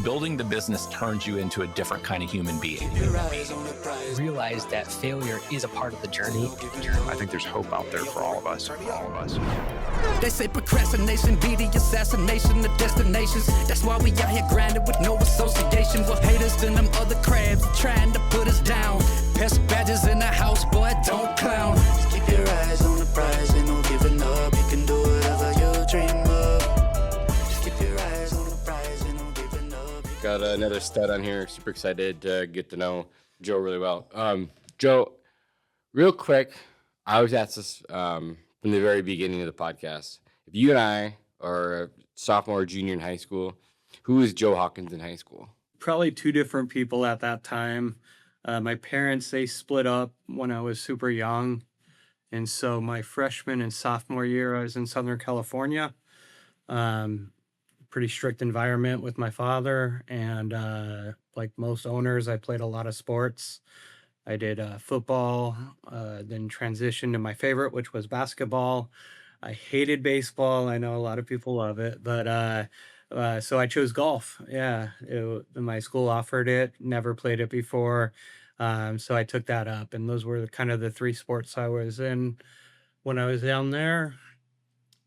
building the business turns you into a different kind of human being. Realize that failure is a part of the journey. I think there's hope out there for all of us. They say procrastination be the assassination of destinations. That's why we out here grinding with no association with haters and them other crabs trying to put us down. Pest badges in the house, boy, don't clown. Just keep your eyes on the prize, ain't no giving up. You can do whatever you dream of. Just keep your eyes on the prize, ain't no giving up. Got another stud on here. Super excited to get to know Joe really well. Joe, real quick, I always ask this from the very beginning of the podcast. If you and I are a sophomore or junior in high school, who is Joe Hawkins in high school? Probably two different people at that time. My parents, they split up when I was super young. And so my freshman and sophomore year, I was in Southern California. Pretty strict environment with my father. And like most owners, I played a lot of sports. I did football, then transitioned to my favorite, which was basketball. I hated baseball. I know a lot of people love it, but so I chose golf. Yeah, my school offered it, never played it before. So I took that up, and those were kind of the three sports I was in when I was down there.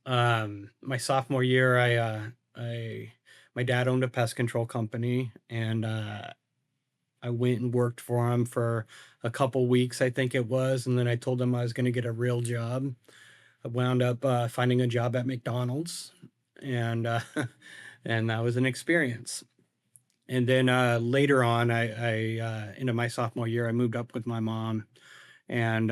My sophomore year, my dad owned a pest control company, and I went and worked for him for a couple weeks, I think it was, and then I told him I was going to get a real job. I wound up finding a job at McDonald's, and and that was an experience. And then later on, I into my sophomore year, I moved up with my mom, and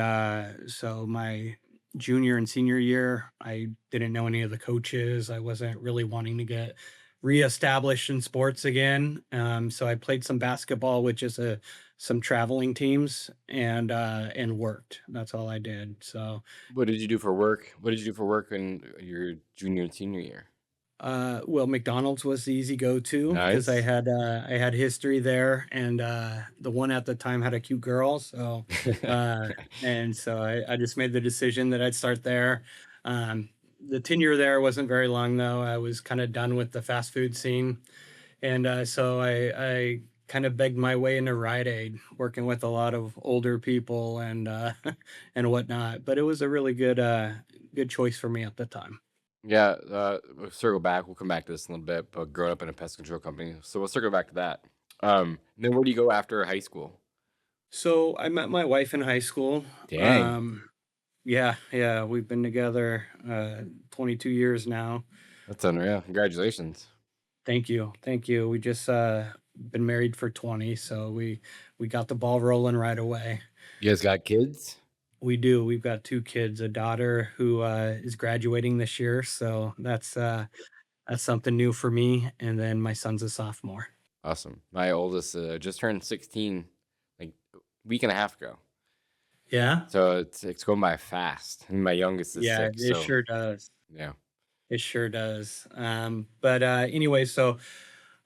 so my junior and senior year, I didn't know any of the coaches. I wasn't really wanting to get reestablished in sports again. So I played some basketball with just some traveling teams and worked. That's all I did. So What did you do for work? What did you do for work in your junior and senior year? well, McDonald's was the easy go-to because Nice. I had history there, and the one at the time had a cute girl. So and so I just made the decision that I'd start there. The tenure there wasn't very long though. I was kind of done with the fast food scene, and so I kind of begged my way into Rite Aid, working with a lot of older people and and whatnot. But it was a really good choice for me at the time. Yeah, we'll circle back. We'll come back to this in a little bit, but growing up in a pest control company. So we'll circle back to that. Then where do you go after high school? So I met my wife in high school. Dang, Yeah, we've been together 22 years now. that's unreal. Congratulations. Thank you. We just been married for 20, so we got the ball rolling right away. You guys got kids? We do. We've got two kids, a daughter who is graduating this year, so that's something new for me. And then my son's a sophomore. Awesome. My oldest just turned 16 like a week and a half ago. Yeah, So it's going by fast. And my youngest is yeah, 6. it So sure does. yeah. It sure does. But anyway, so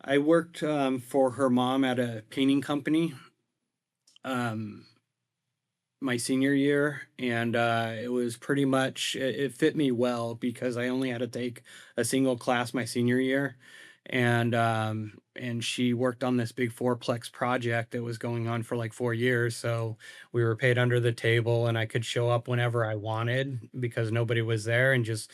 I worked for her mom at a painting company. Um, my senior year, and it was pretty much it fit me well because I only had to take a single class my senior year, and she worked on this big fourplex project that was going on for like 4 years. So we were paid under the table, and I could show up whenever I wanted because nobody was there, and just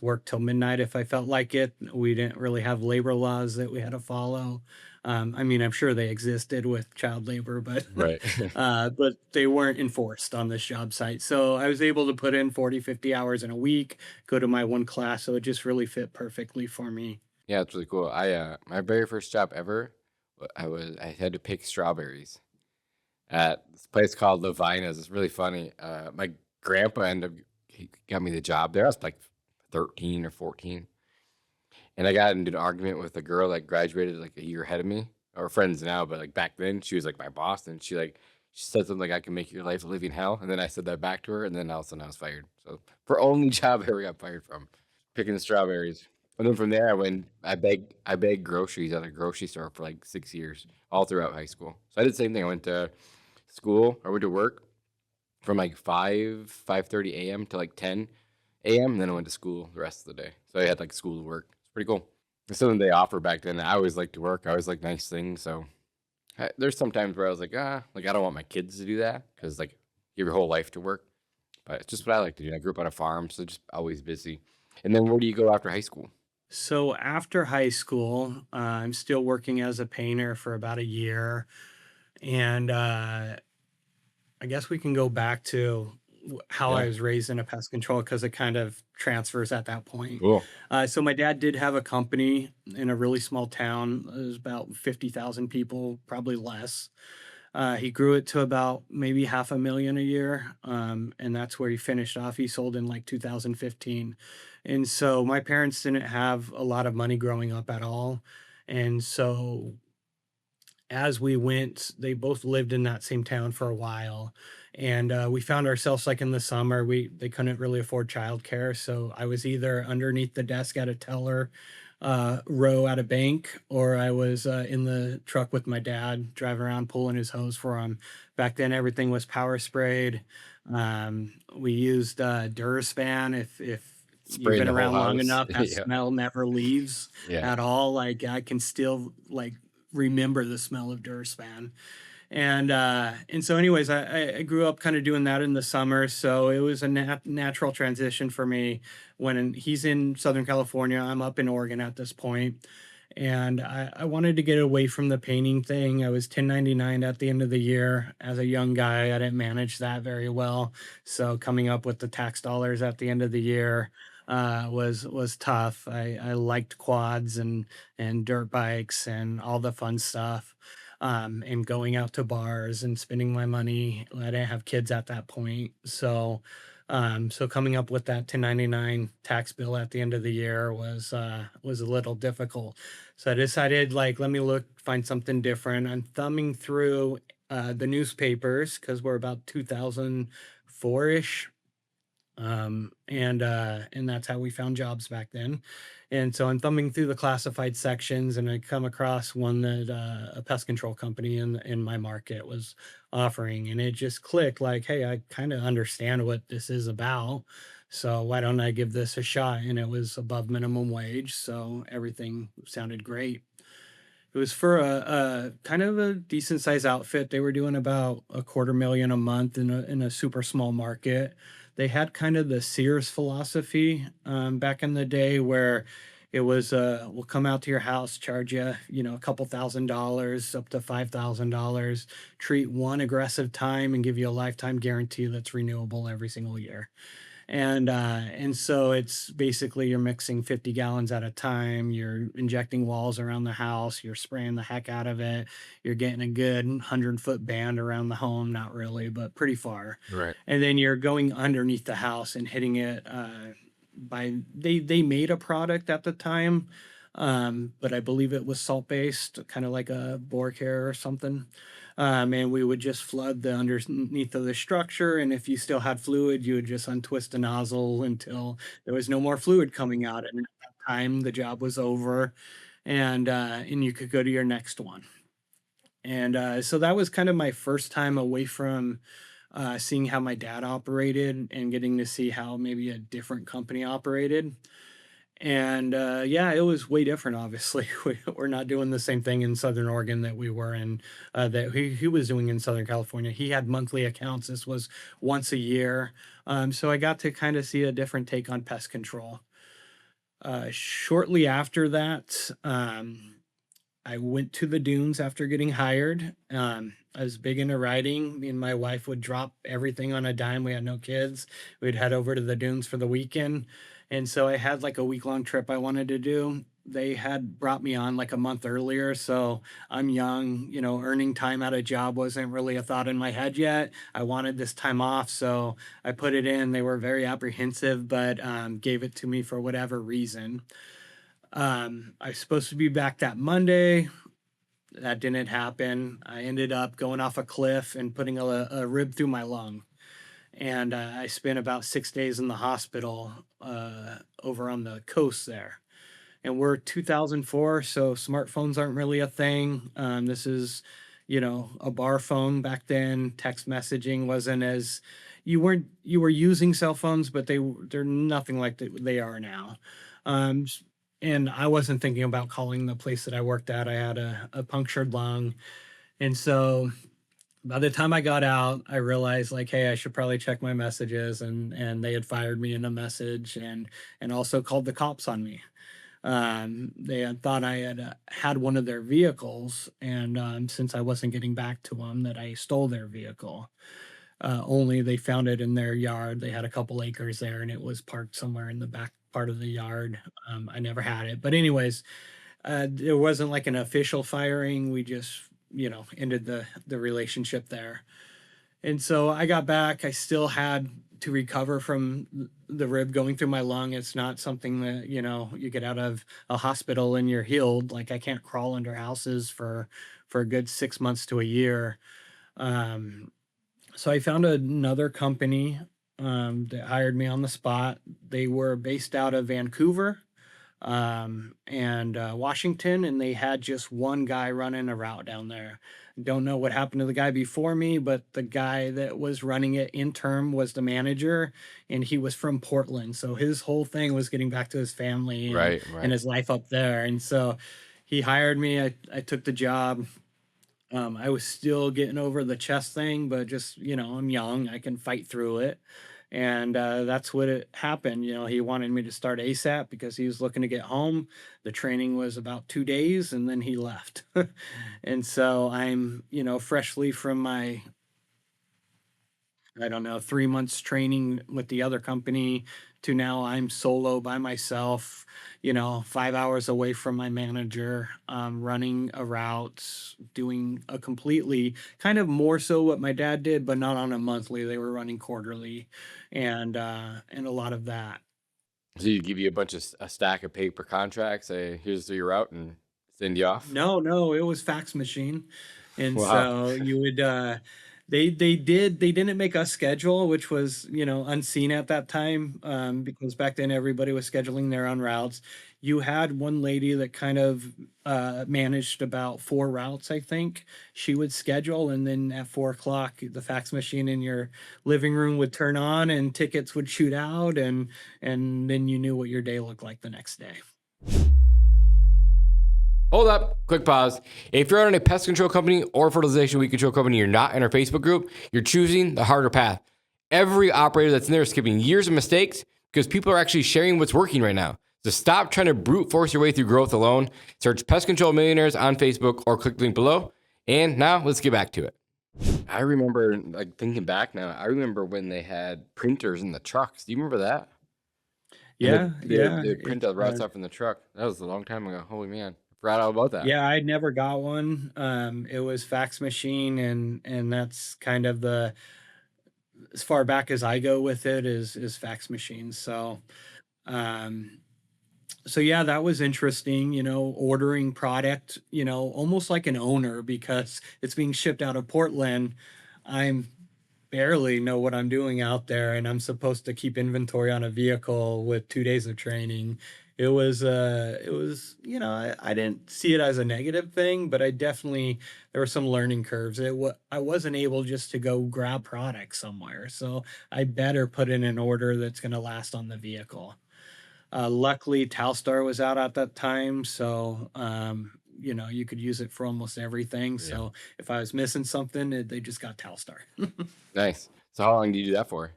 work till midnight if I felt like it. We didn't really have labor laws that we had to follow. I mean, I'm sure they existed with child labor, but Right. but they weren't enforced on this job site. So I was able to put in 40, 50 hours in a week, go to my one class. So it just really fit perfectly for me. Yeah, it's really cool. I my very first job ever, I had to pick strawberries at this place called Levinas. It's really funny. My grandpa he got me the job there. I was like 13 or 14. And I got into an argument with a girl that graduated like a year ahead of me. We're friends now, but like back then she was like my boss, and she said something like, "I can make your life a living hell." And then I said that back to her, and then all of a sudden I was fired. So for only job I ever got fired from, picking strawberries. And then from there I begged groceries at a grocery store for like 6 years, all throughout high school. So I did the same thing. I went to school, I went to work from like 5:30 a.m. to like 10 a.m. and then I went to school the rest of the day. So I had like school to work. It's pretty cool. It's something they offer back then. I always like to work. I always like nice things. So there's some times where I was like, like I don't want my kids to do that because like you have your whole life to work. But it's just what I like to do. I grew up on a farm, so just always busy. And then where do you go after high school? So after high school, I'm still working as a painter for about a year. And I guess we can go back to how I Yeah. was raised in a pest control because it kind of transfers at that point. Cool. So my dad did have a company in a really small town. It was about 50,000 people, probably less. He grew it to about maybe 500,000 a year. And that's where he finished off. He sold in like 2015. And so my parents didn't have a lot of money growing up at all. And so as we went, they both lived in that same town for a while. And we found ourselves like in the summer, they couldn't really afford childcare. So I was either underneath the desk at a teller row at a bank, or I was in the truck with my dad driving around pulling his hose for him. Back then, everything was power sprayed. We used Durspan. If you've Spraying been the whole around long house. enough, that Yeah. smell never leaves Yeah. at all. Like I can still like remember the smell of Durspan. And so anyways, I grew up kind of doing that in the summer, so it was a natural transition for me. When he's in Southern California, I'm up in Oregon at this point, and I wanted to get away from the painting thing. I was 1099 at the end of the year. As a young guy, I didn't manage that very well, so coming up with the tax dollars at the end of the year was tough. I liked quads and dirt bikes and all the fun stuff, and going out to bars and spending my money. I didn't have kids at that point. So coming up with that 1099 tax bill at the end of the year was a little difficult. So I decided, like, let me find something different. I'm thumbing through the newspapers because we're about 2004-ish. And that's how we found jobs back then. And so I'm thumbing through the classified sections, and I come across one that a pest control company in my market was offering, and it just clicked like, hey, I kind of understand what this is about, so why don't I give this a shot? And it was above minimum wage, so everything sounded great. It was for a kind of a decent sized outfit. They were doing about $250,000 a month in a super small market. They had kind of the Sears philosophy back in the day, where it was we'll come out to your house, charge you, a couple $1,000s up to $5,000, treat one aggressive time and give you a lifetime guarantee that's renewable every single year. And so it's basically you're mixing 50 gallons at a time, you're injecting walls around the house, you're spraying the heck out of it, you're getting a good 100-foot band around the home, not really, but pretty far. Right. And then you're going underneath the house and hitting it they made a product at the time, but I believe it was salt-based, kind of like a bore care or something. And we would just flood the underneath of the structure. And if you still had fluid, you would just untwist the nozzle until there was no more fluid coming out. And at that time, the job was over, and you could go to your next one. And so that was kind of my first time away from seeing how my dad operated and getting to see how maybe a different company operated. And yeah, it was way different. Obviously, we're not doing the same thing in Southern Oregon that we were in, that he was doing in Southern California. He had monthly accounts. This was once a year. So I got to kind of see a different take on pest control. Shortly after that, I went to the dunes after getting hired. I was big into riding. Me and my wife would drop everything on a dime. We had no kids. We'd head over to the dunes for the weekend. And so I had like a week-long trip I wanted to do. They had brought me on like a month earlier. So I'm young, earning time at a job wasn't really a thought in my head yet. I wanted this time off, so I put it in. They were very apprehensive, but gave it to me for whatever reason. I was supposed to be back that Monday. That didn't happen. I ended up going off a cliff and putting a rib through my lung. And I spent about 6 days in the hospital over on the coast there. And we're 2004, so smartphones aren't really a thing. This is, a bar phone back then. Text messaging wasn't as you were using cell phones, but they're nothing like they are now. and I wasn't thinking about calling the place that I worked at. I had a punctured lung. And so by the time I got out, I realized like, hey, I should probably check my messages, and they had fired me in a message, and also called the cops on me. They had thought I had had one of their vehicles, and since I wasn't getting back to them, that I stole their vehicle. Only they found it in their yard. They had a couple acres there, and it was parked somewhere in the back part of the yard. I never had it, but anyways, there wasn't like an official firing. We just, ended the relationship there. And so I got back. I still had to recover from the rib going through my lung. It's not something that, you get out of a hospital and you're healed. Like I can't crawl under houses for a good 6 months to a year. So I found another company that hired me on the spot. They were based out of Vancouver and Washington, and they had just one guy running a route down there. Don't know what happened to the guy before me, but the guy that was running it interim was the manager, and he was from Portland. So his whole thing was getting back to his family Right. and his life up there. And so he hired me. I took the job. I was still getting over the chest thing, but just, I'm young, I can fight through it. And that's what it happened. He wanted me to start ASAP because he was looking to get home. The training was about 2 days, and then he left. And so I'm, freshly from my, 3 months training with the other company to now I'm solo by myself, 5 hours away from my manager, running a route, doing a completely kind of more so what my dad did, but not on a monthly. They were running quarterly, and a lot of that. So you give you a stack of paper contracts, say, here's your route, and send you off? No, it was fax machine. And Wow. so you would they didn't make a schedule, which was, unseen at that time, because back then everybody was scheduling their own routes. You had one lady that kind of managed about 4 routes, I think. She would schedule, and then at 4 o'clock, the fax machine in your living room would turn on and tickets would shoot out, and then you knew what your day looked like the next day. Hold up, quick pause. If you're on a pest control company or fertilization weed control company, you're not in our Facebook group, you're choosing the harder path. Every operator that's in there is skipping years of mistakes because people are actually sharing what's working right now. So stop trying to brute force your way through growth alone. Search Pest Control Millionaires on Facebook or click the link below. And now let's get back to it. I remember, like thinking back now, I remember when they had printers in the trucks. Do you remember that? Yeah, They print the routes off in the truck. That was a long time ago. Holy man. Forgot all about that. Yeah, I never got one. It was fax machine, and that's kind of as far back as I go with it is fax machines. So, yeah, that was interesting, ordering product, almost like an owner because it's being shipped out of Portland. I'm barely know what I'm doing out there, and I'm supposed to keep inventory on a vehicle with 2 days of training. It was, I didn't see it as a negative thing, but there were some learning curves. I wasn't able just to go grab products somewhere. So I better put in an order that's going to last on the vehicle. Luckily, Talstar was out at that time. So, you could use it for almost everything. Yeah. So if I was missing something, they just got Talstar. Nice. So how long did you do that for?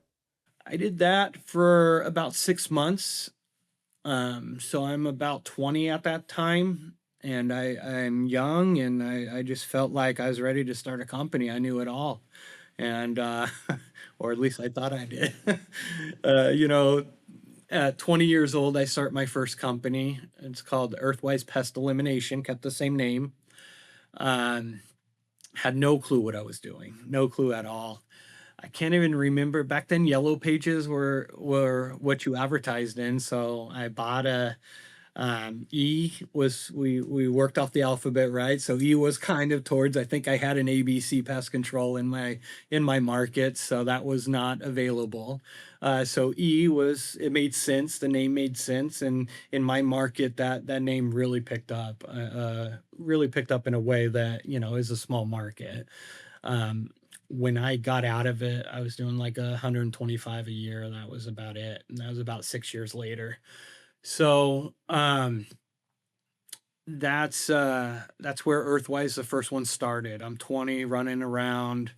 I did that for about 6 months. So I'm about 20 at that time, and I'm young, and I just felt like I was ready to start a company. I knew it all. And, or at least I thought I did. At 20 years old, I start my first company. It's called Earthwise Pest Elimination, kept the same name. Had no clue what I was doing, no clue at all. I can't even remember. Back then, yellow pages were what you advertised in. So I bought E was, we worked off the alphabet, right? So E was kind of towards, I think I had an ABC pest control in my market. So that was not available. So E it made sense. The name made sense. And in my market, that name really picked up in a way that, is a small market. When I got out of it, I was doing like 125 a year. That was about it. And that was about 6 years later. So that's where Earthwise, the first one, started. I'm 20, running around,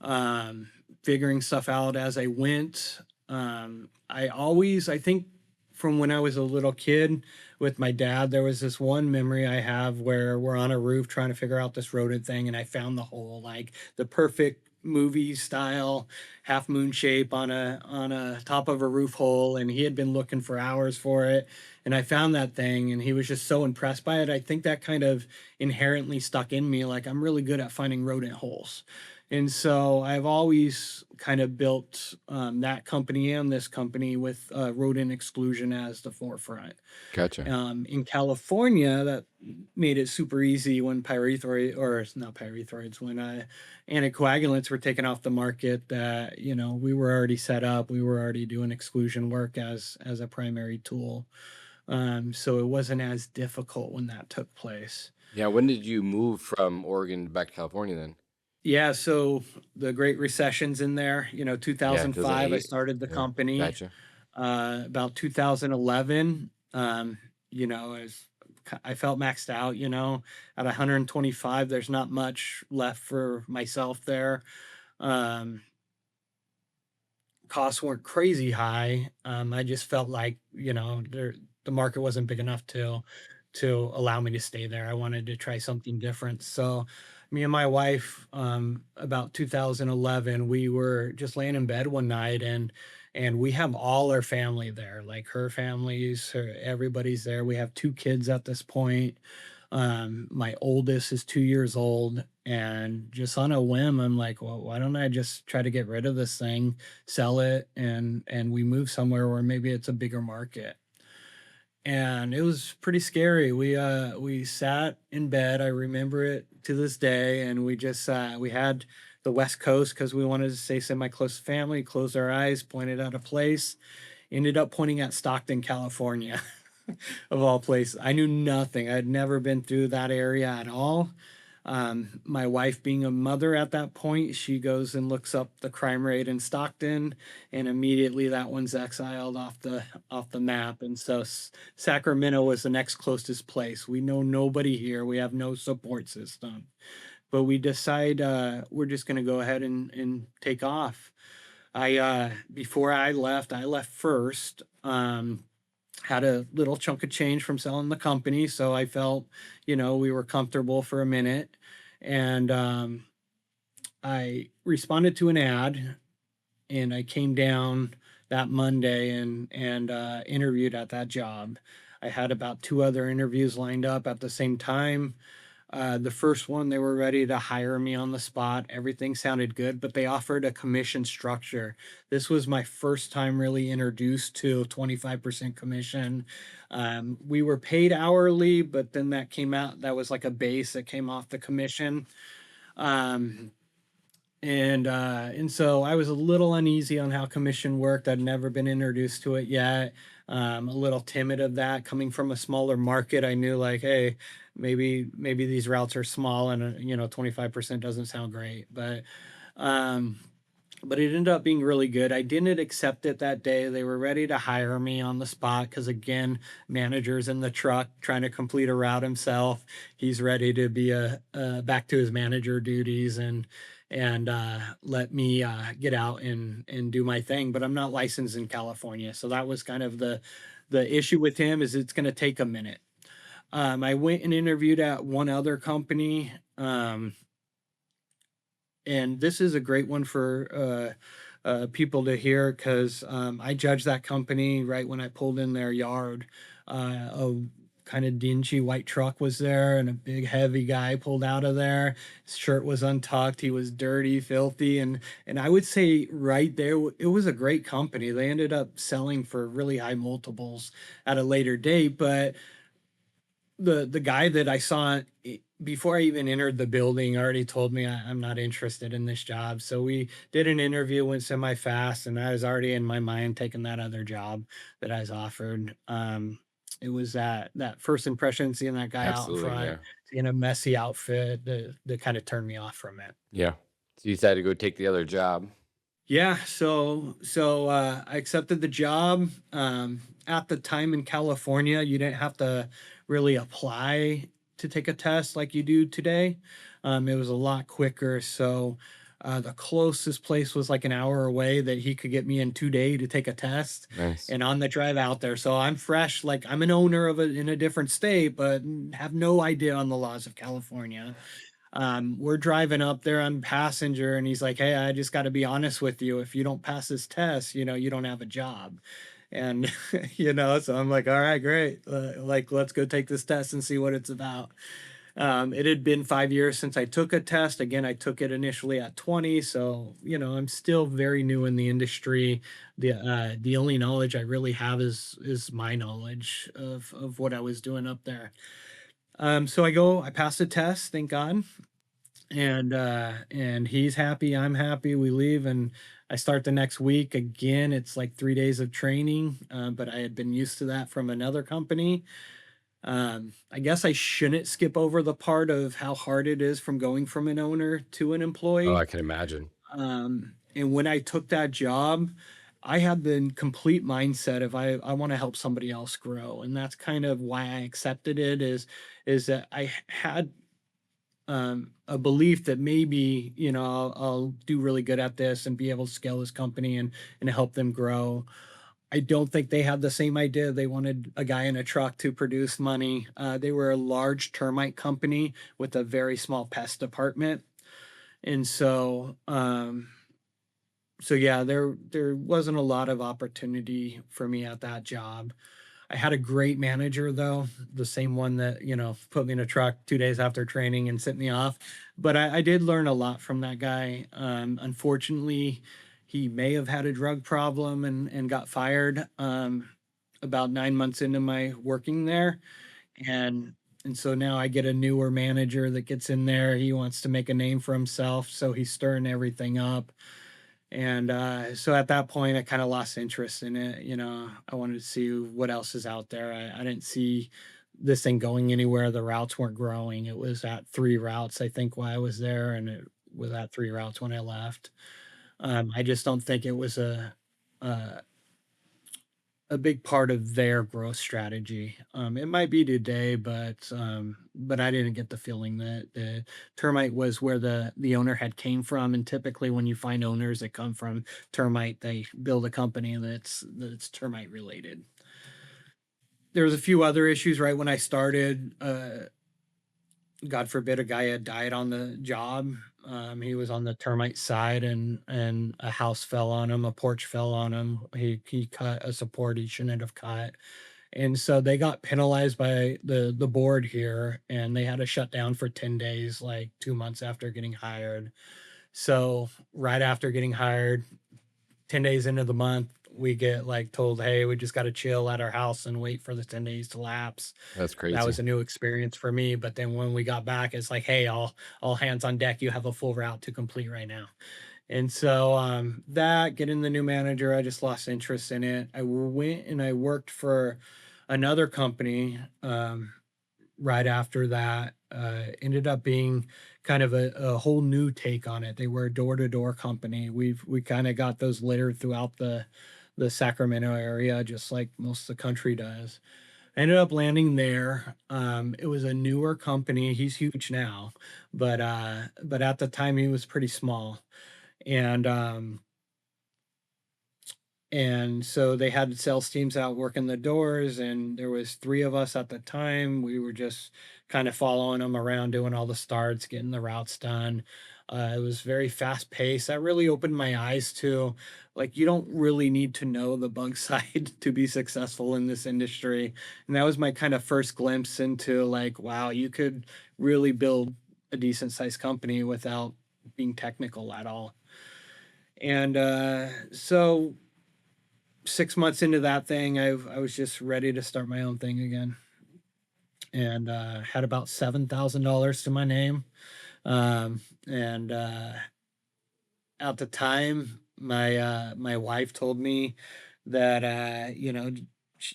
um, figuring stuff out as I went. I think from when I was a little kid with my dad, there was this one memory I have where we're on a roof trying to figure out this rodent thing, and I found the hole, like the perfect movie style half moon shape on a top of a roof hole, and he had been looking for hours for it, and I found that thing, and he was just so impressed by it. I think that kind of inherently stuck in me, like I'm really good at finding rodent holes. And so I've always kind of built that company and this company with rodent exclusion as the forefront. Gotcha. In California, that made it super easy when pyrethroid, or it's not pyrethroids, when anticoagulants were taken off the market. That we were already set up. We were already doing exclusion work as a primary tool. So it wasn't as difficult when that took place. Yeah. When did you move from Oregon back to California then? Yeah, so the Great Recession's in there. Yeah, 2005, I 2008. started the Yeah. company. Gotcha. About 2011, I felt maxed out. At 125, there's not much left for myself there. Um, Costs weren't crazy high. I just felt like the market wasn't big enough to allow me to stay there. I wanted to try something different. So me and my wife, about 2011, we were just laying in bed one night, and we have all our family there, like her family's, everybody's there. We have two kids at this point. My oldest is 2 years old, and just on a whim, I'm like, well, why don't I just try to get rid of this thing, sell it, and we move somewhere where maybe it's a bigger market. And it was pretty scary. We sat in bed. I remember it to this day, and we just we had the West Coast because we wanted to stay semi-close to family. Closed our eyes, pointed out a place, ended up pointing at Stockton, California, of all places. I knew nothing. I'd never been through that area at all. My wife, being a mother at that point, she goes and looks up the crime rate in Stockton, and immediately that one's exiled off the map. And so Sacramento was the next closest place. We know nobody here. We have no support system, but we decide we're just going to go ahead and take off. Before I left first. Had a little chunk of change from selling the company, so I felt we were comfortable for a minute, and I responded to an ad, and I came down that Monday and interviewed at that job. I had about 2 other interviews lined up at the same time. The first one, they were ready to hire me on the spot. Everything sounded good, but they offered a commission structure. This was my first time really introduced to 25% commission. We were paid hourly, but then that was like a base that came off the commission. And so I was a little uneasy on how commission worked. I'd never been introduced to it yet. A little timid of that coming from a smaller market. I knew, like, hey, maybe these routes are small, and 25% doesn't sound great, but it ended up being really good. I didn't accept it that day. They were ready to hire me on the spot because, again, manager's in the truck trying to complete a route himself. He's ready to be back to his manager duties and let me get out and do my thing. But I'm not licensed in California, so that was kind of the issue with him, is it's going to take a minute. I went and interviewed at one other company, and this is a great one for people to hear, because I judged that company right when I pulled in their yard. A kind of dingy white truck was there, and a big heavy guy pulled out of there. His shirt was untucked. He was dirty, filthy, and I would say right there, it was a great company. They ended up selling for really high multiples at a later date, but the guy that I saw before I even entered the building already told me I'm not interested in this job. So we did an interview, went semi-fast, and I was already in my mind taking that other job that I was offered. It was that first impression, seeing that guy out in Absolutely. front, Yeah. seeing a messy outfit, that kind of turned me off from it. Yeah. So you decided to go take the other job. Yeah, I accepted the job. At the time in California, you didn't have to really apply to take a test like you do today. It was a lot quicker. So the closest place was like an hour away that he could get me in 2 days to take a test. Nice. And on the drive out there, so I'm fresh. Like I'm an owner of it in a different state, but have no idea on the laws of California. We're driving up there, I'm passenger, and he's like, "Hey, I just got to be honest with you. If you don't pass this test, you don't have a job." And so I'm like, "All right, great. Like, let's go take this test and see what it's about." It had been 5 years since I took a test. Again, I took it initially at 20, so I'm still very new in the industry. The only knowledge I really have is my knowledge of what I was doing up there. So I pass the test, thank God, and he's happy, I'm happy, we leave, and I start the next week. Again, it's like 3 days of training, but I had been used to that from another company. I guess I shouldn't skip over the part of how hard it is from going from an owner to an Oh, I employee. can imagine. And when I took that job, I had the complete mindset of I want to help somebody else grow, and that's kind of why I accepted it. Is that I had a belief that maybe I'll do really good at this and be able to scale this company and help them grow. I don't think they had the same idea. They wanted a guy in a truck to produce money. They were a large termite company with a very small pest department, and so yeah, there wasn't a lot of opportunity for me at that job. I had a great manager though, the same one that, put me in a truck 2 days after training and sent me off. But I did learn a lot from that guy. Unfortunately, he may have had a drug problem and got fired about 9 months into my working there. And and so now I get a newer manager that gets in there. He wants to make a name for himself, so he's stirring everything up. And so at that point, I kind of lost interest in it. I wanted to see what else is out there. I didn't see this thing going anywhere. The routes weren't growing. It was at 3 routes, I think, while I was there, and it was at 3 routes when I left. I just don't think it was a, a big part of their growth strategy. It might be today, but I didn't get the feeling that the termite was where the owner had came from. And typically, when you find owners that come from termite, they build a company that's termite related. There was a few other issues right when I started. God forbid a guy had died on the job. He was on the termite side, and a house fell on him, a porch fell on him. He cut a support he shouldn't have cut, and so they got penalized by the board here, and they had to shut down for 10 days, like 2 months after getting hired. So right after getting hired, 10 days into the month, we get like told, "Hey, we just got to chill at our house and wait for the 10 days to lapse." That's That crazy. was a new experience for me. But then when we got back, it's like, "Hey, all hands on deck. You have a full route to complete right now." And so that getting the new manager, I just lost interest in it. I went and I worked for another company right after that. Ended up being kind of a whole new take on it. They were a door to door company. We kind of got those littered throughout the Sacramento area, just like most of the country does. I ended up landing there. It was a newer company. He's huge now, but at the time he was pretty small, and and so they had sales teams out working the doors, and there was three of us at the time. We were just kind of following them around, doing all the starts, getting the routes done. It was very fast paced. That really opened my eyes to, like, you don't really need to know the bug side to be successful in this industry. And that was my kind of first glimpse into, like, wow, you could really build a decent sized company without being technical at all. And so 6 months into that thing, I was just ready to start my own thing again, and had about $7,000 to my name. And At the time, my wife told me that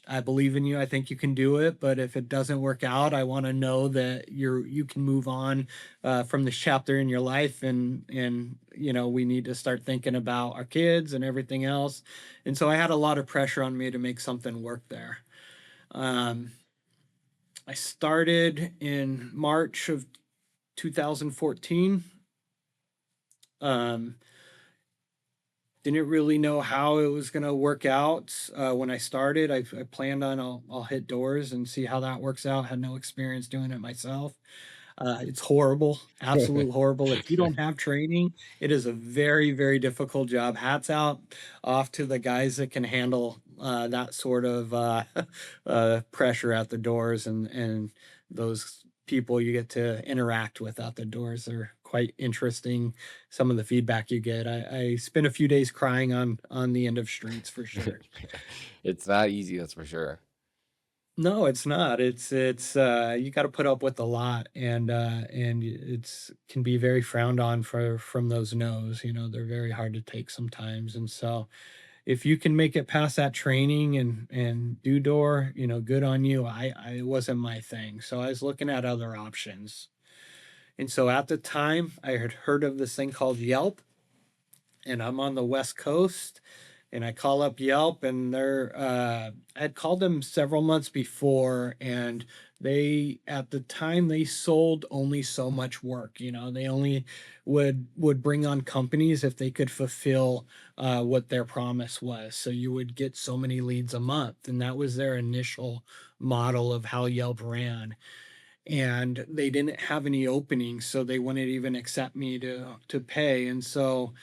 I believe in you. I think you can do it. But if it doesn't work out, I want to know that you can move on from this chapter in your life. And, we need to start thinking about our kids and everything else. And so I had a lot of pressure on me to make something work there. Um, I started in March of 2014. Um, didn't really know how it was going to work out when I started. I planned on I'll hit doors and see how that works out. Had no experience doing it myself. It's horrible, absolute horrible. If you don't have training, it is a very, very difficult job. Hats out off to the guys that can handle that sort of pressure at the doors, and those people you get to interact with out the doors are quite interesting. Some of the feedback you get. I spent a few days crying on the end of streets for sure. It's not easy, that's for sure. No, it's not. It's you got to put up with a lot, and it's can be very frowned on from those no's. They're very hard to take sometimes, and so if you can make it past that training and do door, good on you. It wasn't my thing, so I was looking at other options, and so at the time I had heard of this thing called Yelp, and I'm on the West Coast, and I call up Yelp, and I had called them several months before, and at the time they sold only so much work. They only would bring on companies if they could fulfill what their promise was. So you would get so many leads a month, and that was their initial model of how Yelp ran. And they didn't have any openings, so they wouldn't even accept me to pay. And so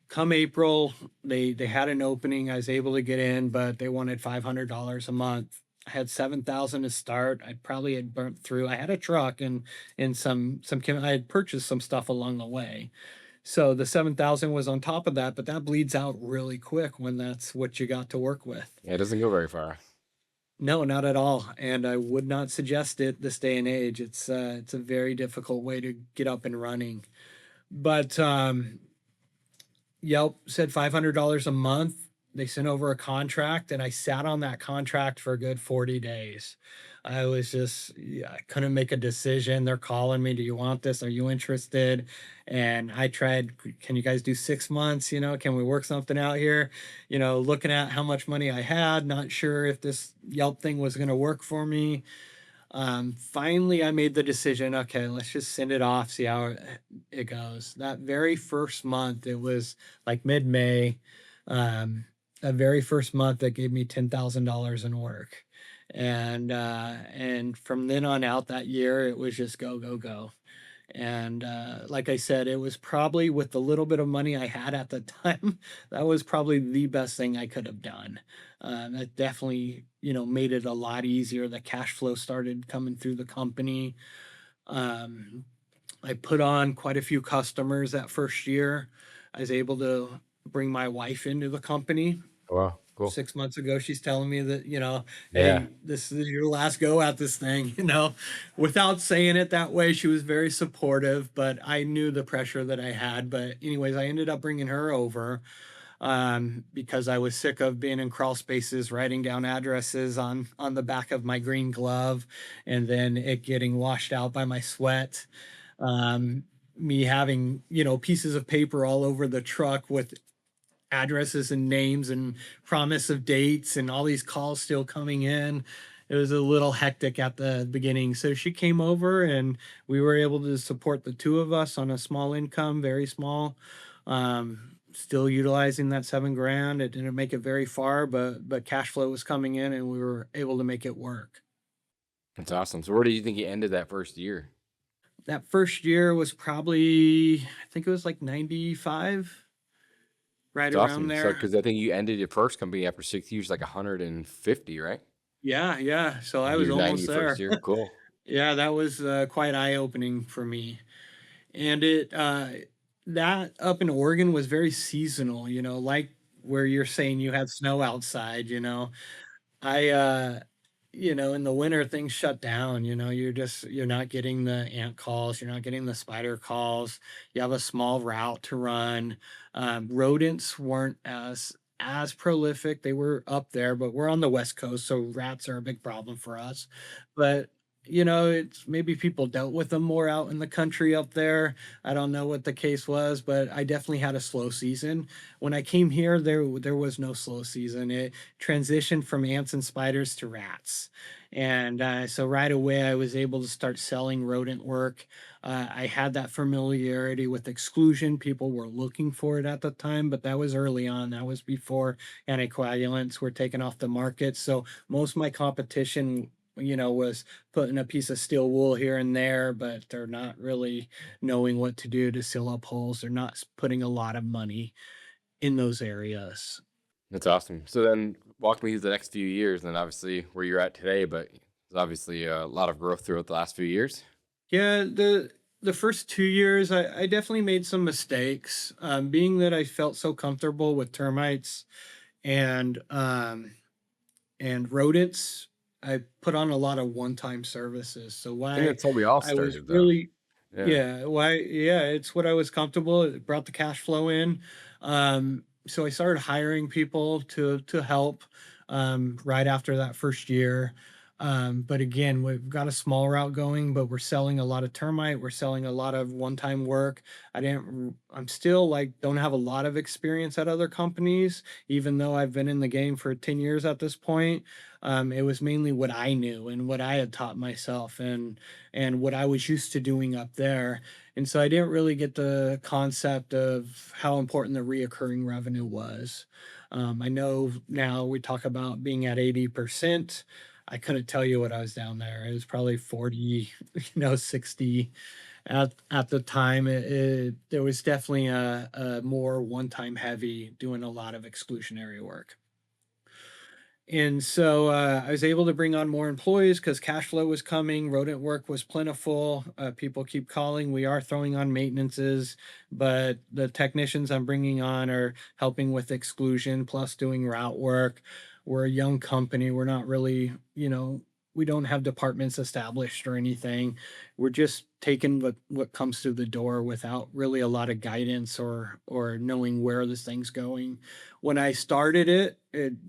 come April, they had an opening. I was able to get in, but they wanted $500 a month. I had 7,000 to start. I probably had burnt through. I had a truck and I had purchased some stuff along the way. So the 7,000 was on top of that, but that bleeds out really quick when that's what you got to work with. Yeah, it doesn't go very far. No, not at all. And I would not suggest it this day and age. It's a very difficult way to get up and running. But Yelp said $500 a month. They sent over a contract, and I sat on that contract for a good 40 days. I couldn't make a decision. They're calling me, do you want this? Are you interested? And I tried, can you guys do 6 months? Can we work something out here? Looking at how much money I had, not sure if this Yelp thing was going to work for me. Finally, I made the decision, okay, let's just send it off, see how it goes. That very first month, it was like mid-May, that very first month that gave me $10,000 in work. And from then on out that year, it was just go, go, go. And like I said, it was probably, with the little bit of money I had at the time, that was probably the best thing I could have done. That definitely, made it a lot easier. The cash flow started coming through the company. I put on quite a few customers that first year. I was able to bring my wife into the company. Wow, cool. 6 months ago, she's telling me that, Yeah. hey, this is your last go at this thing, without saying it that way. She was very supportive, but I knew the pressure that I had. But anyways, I ended up bringing her over because I was sick of being in crawl spaces, writing down addresses on the back of my green glove, and then it getting washed out by my sweat. Me having, pieces of paper all over the truck with addresses and names and promise of dates, and all these calls still coming in. It was a little hectic at the beginning. So she came over, and we were able to support the two of us on a small income, very small. Still utilizing that $7,000. It didn't make it very far, but cash flow was coming in, and we were able to make it work. That's awesome. So where do you think you ended that first year? That first year was probably, I think it was like 95. Right That's around awesome. So, there. because I think you ended your first company after 6 years, like 150, right? Yeah. So I was Your almost 91st there. year. Cool. Yeah, that was quite eye-opening for me. And that up in Oregon was very seasonal, like where you're saying you had snow outside. I in the winter things shut down. You're not getting the ant calls, you're not getting the spider calls. You have a small route to run. Rodents weren't as as prolific. They were up there, but we're on the West Coast, so rats are a big problem for us. But it's maybe people dealt with them more out in the country up there. I don't know what the case was, but I definitely had a slow season. When I came here, there was no slow season. It transitioned from ants and spiders to rats. And so right away, I was able to start selling rodent work. I had that familiarity with exclusion. People were looking for it at the time, but that was early on. That was before anticoagulants were taken off the market. So most of my competition, was putting a piece of steel wool here and there, but they're not really knowing what to do to seal up holes. They're not putting a lot of money in those areas. That's awesome. So then walk me through the next few years and obviously where you're at today, but there's obviously a lot of growth throughout the last few years. Yeah, the first 2 years, I definitely made some mistakes. Being that I felt so comfortable with termites and rodents, I put on a lot of one-time services. So I think why that's how we all I was started though. really Yeah. Yeah, why yeah, it's what I was comfortable. It brought the cash flow in. So I started hiring people to help right after that first year. But again, we've got a small route going, but we're selling a lot of termite. We're selling a lot of one-time work. I'm still like, don't have a lot of experience at other companies, even though I've been in the game for 10 years at this point. It was mainly what I knew and what I had taught myself and what I was used to doing up there. And so I didn't really get the concept of how important the reoccurring revenue was. I know now we talk about being at 80%. I couldn't tell you what I was down there. It was probably 40, 60 at the time. There was definitely a more one-time heavy, doing a lot of exclusionary work. And so I was able to bring on more employees because cash flow was coming. Rodent work was plentiful. People keep calling. We are throwing on maintenances, but the technicians I'm bringing on are helping with exclusion plus doing route work. We're a young company. We're not really, we don't have departments established or anything. We're just taking what comes through the door without really a lot of guidance or knowing where this thing's going. When I started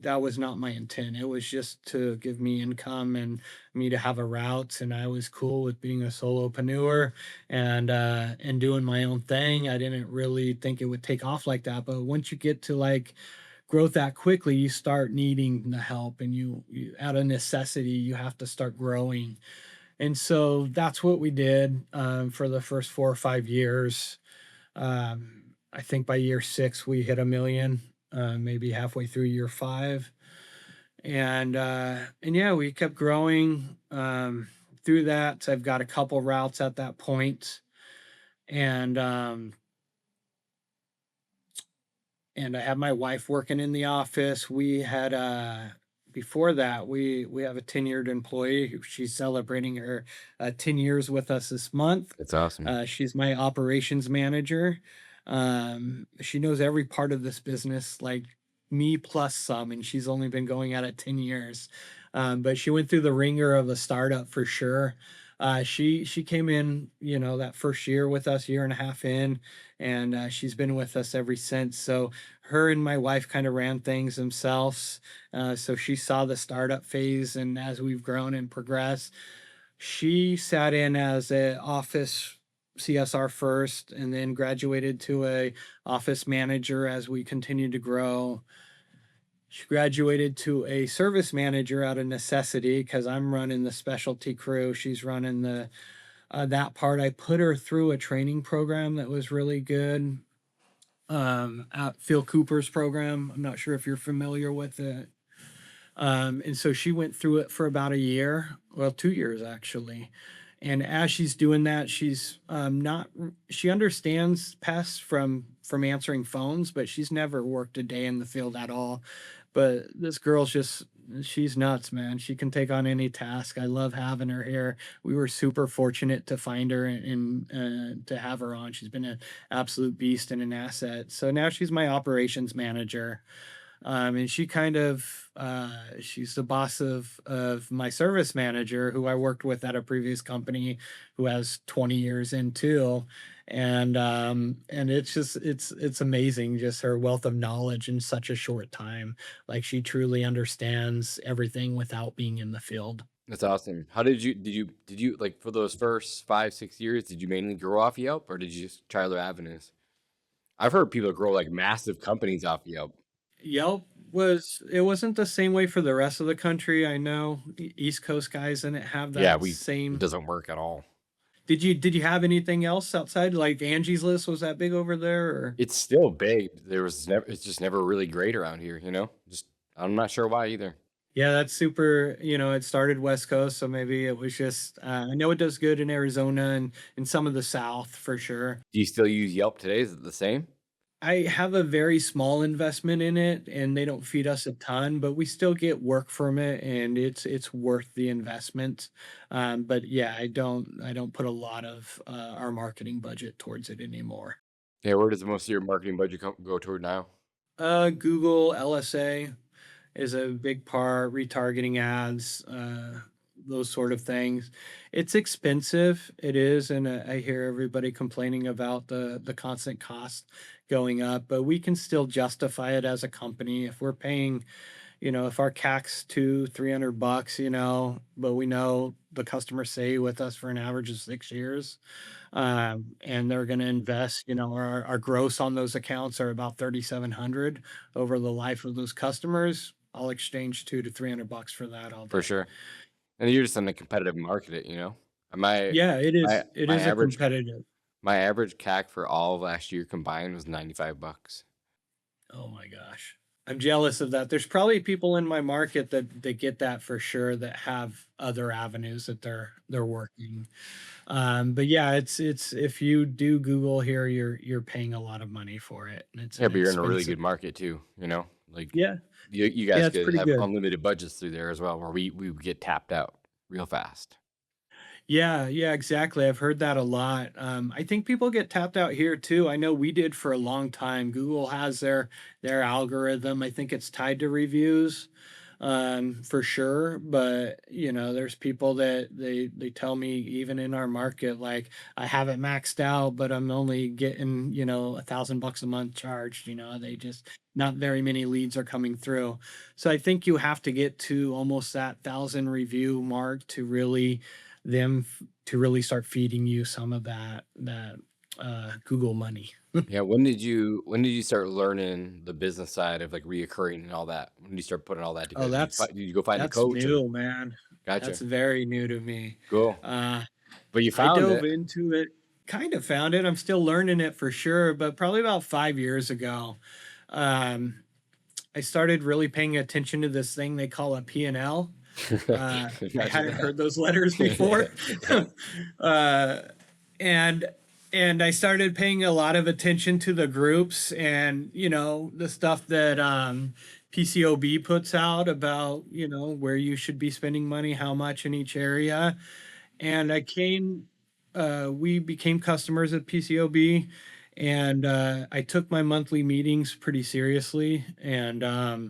that was not my intent. It was just to give me income and me to have a route, and I was cool with being a solopreneur and doing my own thing. I didn't really think it would take off like that, but once you get to like growth that quickly, you start needing the help, and you out of necessity, you have to start growing. And so that's what we did for the first 4 or 5 years. I think by year 6, we hit 1 million, maybe halfway through year 5. And yeah, we kept growing through that. I've got a couple routes at that point. And I have my wife working in the office. We had before that, we have a tenured employee. She's celebrating her 10 years with us this month. That's awesome. She's my operations manager. She knows every part of this business, like me plus some, and she's only been going at it 10 years. But she went through the ringer of a startup for sure. She came in, that first year with us, year and a half in, and she's been with us ever since. So her and my wife kind of ran things themselves. So she saw the startup phase, and as we've grown and progressed, she sat in as a office CSR first, and then graduated to a office manager as we continued to grow. She graduated to a service manager out of necessity because I'm running the specialty crew. She's running that part. I put her through a training program that was really good. At Phil Cooper's program. I'm not sure if you're familiar with it. And so she went through it for about a year, well, 2 years actually. And as she's doing that, she's she understands pests from answering phones, but she's never worked a day in the field at all. But this girl's she's nuts, man. She can take on any task. I love having her here. We were super fortunate to find her and to have her on. She's been an absolute beast and an asset. So now she's my operations manager. And she kind of she's the boss of my service manager, who I worked with at a previous company, who has 20 years in too. And it's just it's amazing, just her wealth of knowledge in such a short time. Like, she truly understands everything without being in the field. That's awesome. How did you like for those first 5, 6 years? Did you mainly grow off Yelp, or did you just try other avenues? I've heard people grow like massive companies off Yelp. Yelp was it wasn't the same way for the rest of the country. I know East Coast guys didn't have Yeah, that it same. doesn't work at all. Did you have anything else outside, like Angie's List? Was that big over there? Or It's still big. It's just never really great around here, you know? Just I'm not sure why either. yeah, that's super. It started West Coast, so maybe it was just. I know it does good in Arizona and in some of the South for sure. Do you still use Yelp today? Is it the same? I have a very small investment in it, and they don't feed us a ton, but we still get work from it, and it's worth the investment. But yeah, I don't put a lot of our marketing budget towards it anymore. Yeah, where does most of your marketing budget go toward now? Google LSA is a big part, retargeting ads, those sort of things. It's expensive, it is, and I hear everybody complaining about the constant cost going up, but we can still justify it as a company if we're paying, if our CAC's 200-300 bucks, but we know the customers stay with us for an average of 6 years, and they're going to invest, our gross on those accounts are about 3,700 over the life of those customers. I'll exchange 200 to 300 bucks for that all For day. sure. And you're just in a competitive market, you know? My Yeah, it my is. It my is a average competitive. my average CAC for all of last year combined was 95 bucks. Oh my gosh. I'm jealous of that. There's probably people in my market that get that for sure, that have other avenues that they're working. But yeah, it's if you do Google here, you're paying a lot of money for it. And it's Yeah, an but you're in a really expensive. good market too, you know? Like Yeah. you Yeah, guys it's could pretty have good. unlimited budgets through there as well, where we would get tapped out real fast. Yeah, yeah, exactly. I've heard that a lot. I think people get tapped out here too. I know we did for a long time. Google has their algorithm. I think it's tied to reviews, for sure. But there's people that they tell me, even in our market, like, I have it maxed out, but I'm only getting $1,000 a month charged. They just, not very many leads are coming through. So I think you have to get to almost that 1,000 review mark to really start feeding you some of that Google money. Yeah, when did you start learning the business side of like reoccurring and all that? When did you start putting all that Oh, together? Did you go find a that's coach or new, man. gotcha? That's very new to me. Cool. Uh, But you I found dove it. into it, kind of found it. I'm still learning it for sure, but probably about 5 years ago, um, I started really paying attention to this thing they call a P&L. I Imagine hadn't that. heard those letters before. uh, and and I started paying a lot of attention to the groups, and the stuff that PCOB puts out about where you should be spending money, how much in each area. And we became customers at PCOB, and I took my monthly meetings pretty seriously, and I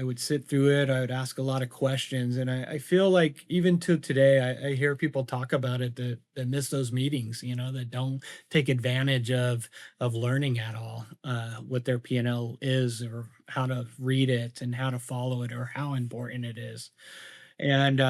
would sit through it. I would ask a lot of questions, and I feel like even to today, I hear people talk about it that miss those meetings, that don't take advantage of learning at all, what their P&L is, or how to read it and how to follow it, or how important it is. And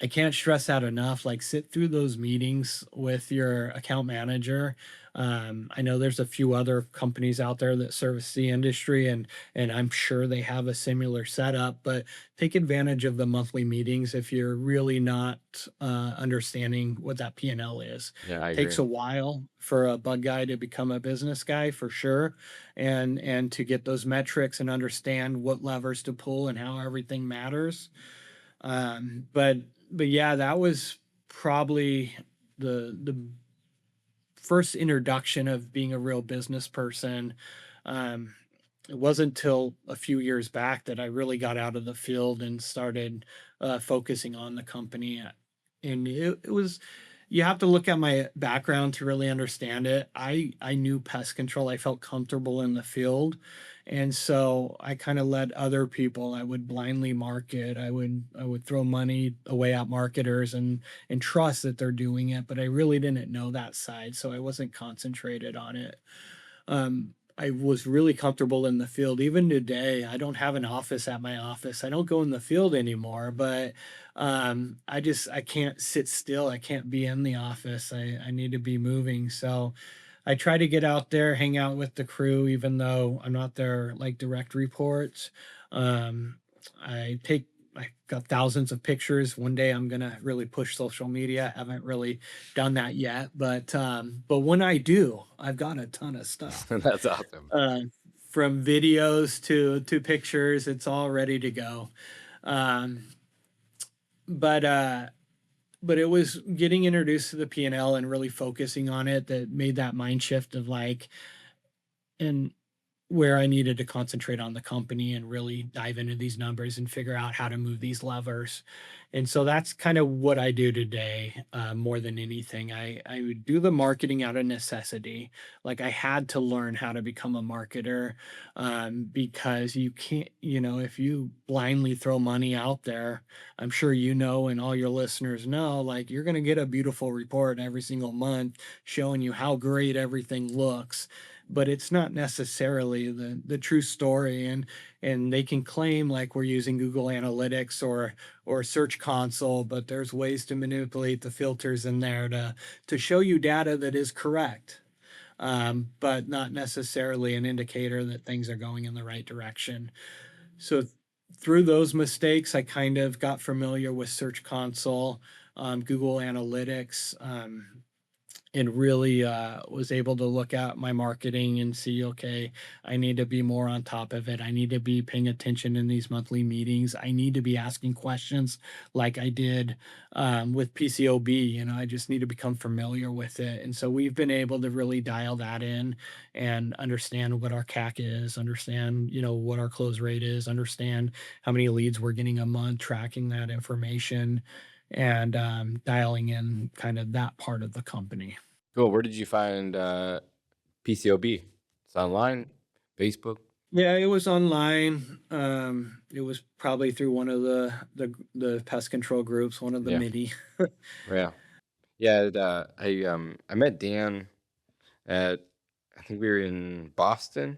I can't stress that enough. Like, sit through those meetings with your account manager. I know there's a few other companies out there that service the industry, and I'm sure they have a similar setup, but take advantage of the monthly meetings if you're really not understanding what that P&L is. Yeah, I Takes agree. a while for a bug guy to become a business guy, for sure, and to get those metrics and understand what levers to pull and how everything matters. But yeah, that was probably the first introduction of being a real business person. Um, it wasn't until a few years back that I really got out of the field and started focusing on the company. And you have to look at my background to really understand it. I knew pest control. I felt comfortable in the field. And so I kind of let other people, I would blindly market. I would throw money away at marketers and trust that they're doing it, but I really didn't know that side, so I wasn't concentrated on it. I was really comfortable in the field. Even today, I don't have an office at my office. I don't go in the field anymore, but I can't sit still. I can't be in the office. I need to be moving. So I try to get out there, hang out with the crew, even though I'm not their like direct reports. Um, I got thousands of pictures. One day I'm gonna really push social media. Haven't really done that yet, but when I do, I've got a ton of stuff. That's awesome. Uh, from videos to pictures, it's all ready to go. Um, but uh, but it was getting introduced to the P&L and really focusing on it that made that mind shift of like, and where I needed to concentrate on the company and really dive into these numbers and figure out how to move these levers. And so that's kind of what I do today, more than anything. I would do the marketing out of necessity. Like I had to learn how to become a marketer, because you can't, if you blindly throw money out there, I'm sure and all your listeners know, like you're going to get a beautiful report every single month showing you how great everything looks, but it's not necessarily the true story. And they can claim like we're using Google Analytics or Search Console, but there's ways to manipulate the filters in there to show you data that is correct, but not necessarily an indicator that things are going in the right direction. So through those mistakes, I kind of got familiar with Search Console, Google Analytics, and really was able to look at my marketing and see, okay, I need to be more on top of it. I need to be paying attention in these monthly meetings. I need to be asking questions like I did with PCOB. I just need to become familiar with it. And so we've been able to really dial that in and understand what our CAC is, understand, what our close rate is, understand how many leads we're getting a month, tracking that information, and dialing in kind of that part of the company. Cool. Where did you find PCOB? It's online, Facebook. Yeah, it was online. It was probably through one of the pest control groups, one of the Yeah. MIDI. Yeah. Yeah. I met Dan at, I think we were in Boston.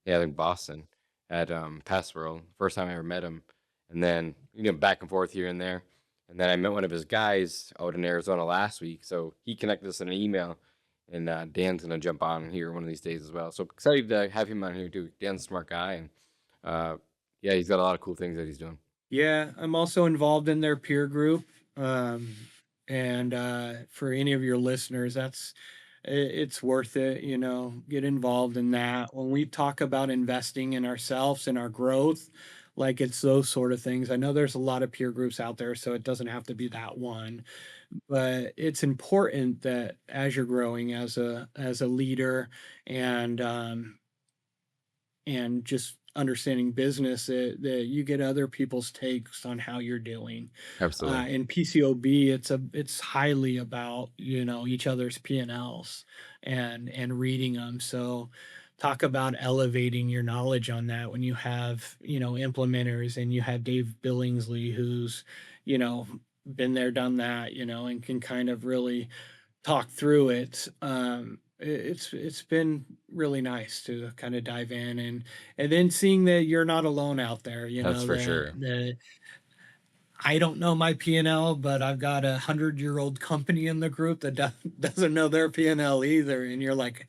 Yeah, I think Boston at Pest World. First time I ever met him. And then, back and forth here and there. And then I met one of his guys out in Arizona last week. So he connected us in an email. And Dan's going to jump on here one of these days as well. So excited to have him on here too. Dan's a smart guy. And yeah, he's got a lot of cool things that he's doing. Yeah, I'm also involved in their peer group. And for any of your listeners, it's worth it, get involved in that. When we talk about investing in ourselves and our growth, like it's those sort of things. I know there's a lot of peer groups out there, so it doesn't have to be that one, but it's important that as you're growing as a leader and just understanding business, that you get other people's takes on how you're doing. Absolutely. In PCOB, it's highly about each other's P&Ls and reading them. So talk about elevating your knowledge on that when you have implementers, and you have Dave Billingsley, who's been there, done that, and can kind of really talk through it. It's been really nice to kind of dive in and then seeing that you're not alone out there. That's for sure. I don't know my P&L, but I've got 100-year-old company in the group that doesn't know their P&L either. And you're like,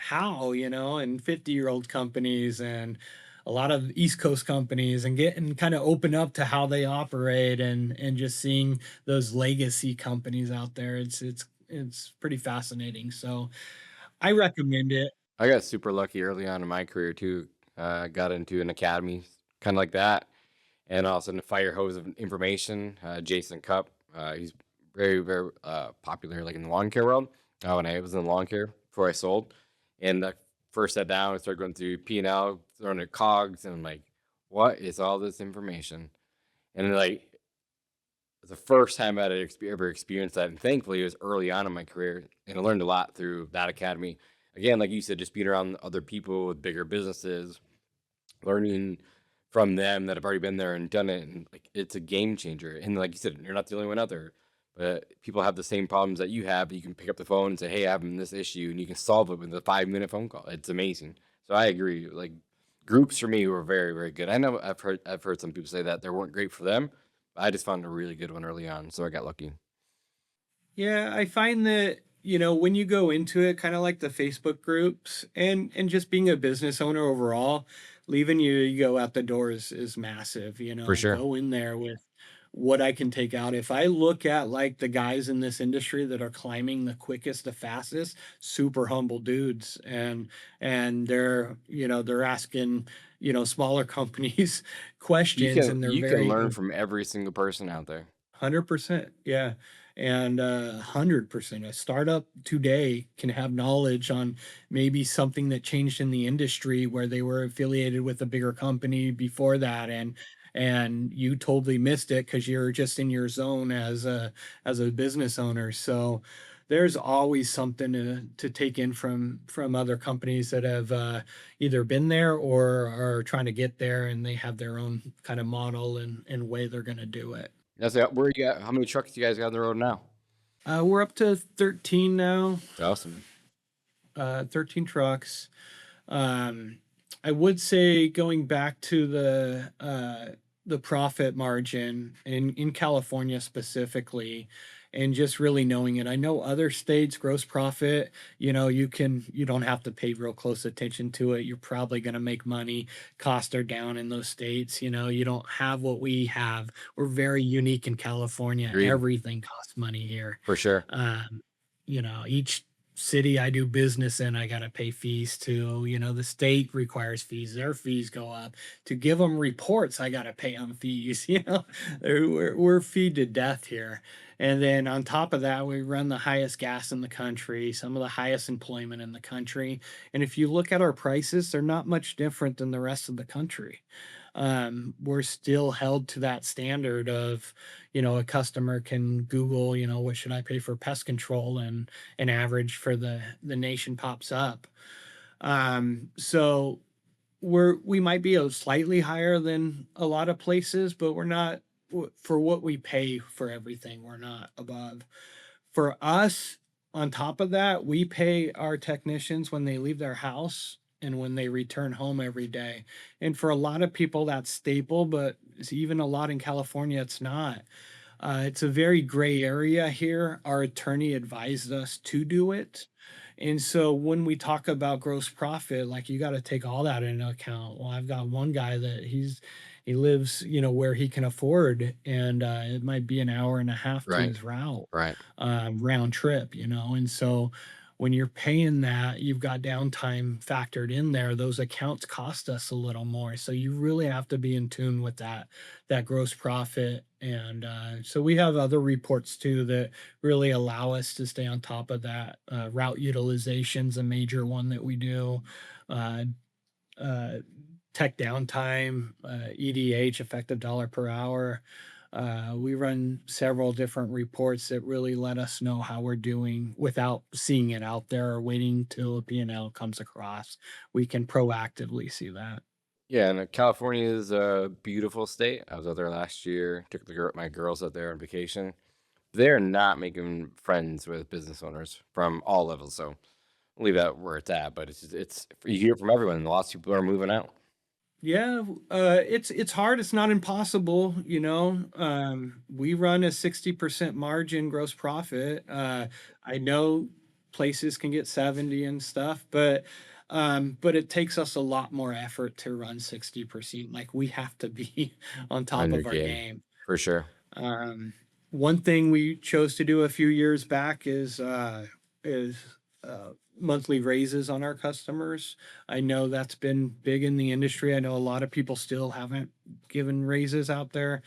how, and 50-year-old companies and a lot of East Coast companies, and getting kind of open up to how they operate and just seeing those legacy companies out there. It's pretty fascinating. So I recommend it. I got super lucky early on in my career too. I got into an academy kind of like that, and all of a sudden a fire hose of information. Jason Cupp, he's very, very popular like in the lawn care world. When I was in lawn care before I sold, and first sat down and started going through P&L, throwing at COGS, and I'm like, what is all this information? And like, the first time I'd ever experienced that. And thankfully, it was early on in my career. And I learned a lot through that academy. Again, like you said, just being around other people with bigger businesses, learning from them that have already been there and done it. And like, it's a game changer. And like you said, you're not the only one out there. But people have the same problems that you have. But you can pick up the phone and say, "Hey, I'm having this issue," and you can solve it with a 5-minute phone call. It's amazing. So I agree. Like groups for me were very, very good. I know I've heard some people say that they weren't great for them. But I just found a really good one early on, so I got lucky. Yeah, I find that, when you go into it, kind of like the Facebook groups and just being a business owner overall, leaving your ego out the door is massive, For sure. go in there with what I can take out. If I look at like the guys in this industry that are climbing the quickest, the fastest, super humble dudes, and they're asking, smaller companies You questions, can and they're you can very learn from every single person out there. 100%. Yeah. And 100%. A startup today can have knowledge on maybe something that changed in the industry where they were affiliated with a bigger company before that, and you totally missed it because you're just in your zone as a business owner. So there's always something to take in from other companies that have either been there or are trying to get there, and they have their own kind of model and way they're going to do it. That's it. Where you at? How many trucks do you guys got on the road now? We're up to 13 now, Awesome. 13 trucks. Um, I would say going back to the profit margin in California specifically, and just really knowing it. I know other states gross profit, you don't have to pay real close attention to it. You're probably going to make money. Costs are down in those states. You don't have what we have. We're very unique in California. Agreed. Everything costs money here. For sure. Each city I do business in, I got to pay fees to. The state requires fees. Their fees go up. To give them reports, I got to pay them fees. We're feed to death here. And then on top of that, we run the highest gas in the country, some of the highest employment in the country. And if you look at our prices, they're not much different than the rest of the country. We're still held to that standard of, a customer can Google, what should I pay for pest control, and an average for the nation pops up. So we might be a slightly higher than a lot of places, but we're not, for what we pay for everything, we're not above. For us, on top of that, we pay our technicians when they leave their house and when they return home every day. And for a lot of people, that's staple, but it's even a lot in California, it's not. It's a very gray area here. Our attorney advised us to do it. And so when we talk about gross profit, like you got to take all that into account. Well, I've got one guy that he lives, where he can afford, and it might be an hour and a half to Right. his route, Right. round trip, and so when you're paying that, you've got downtime factored in there. Those accounts cost us a little more. So you really have to be in tune with that gross profit. And so we have other reports too that really allow us to stay on top of that. Route utilization's a major one that we do. Uh, Tech downtime, EDH, effective dollar per hour. We run several different reports that really let us know how we're doing without seeing it out there or waiting till a P&L comes across. We can proactively see that. Yeah, and California is a beautiful state. I was out there last year. Took my girls out there on vacation. They're not making friends with business owners from all levels, so I'll leave that where it's at. But it's you hear from everyone. And lots of people are moving out. Yeah, it's hard. It's not impossible, we run a 60% margin gross profit. I know places can get 70 and stuff, but it takes us a lot more effort to run 60%. Like we have to be on top On your of our game. game. For sure. One thing we chose to do a few years back is monthly raises on our customers. I know that's been big in the industry. I know a lot of people still haven't given raises out there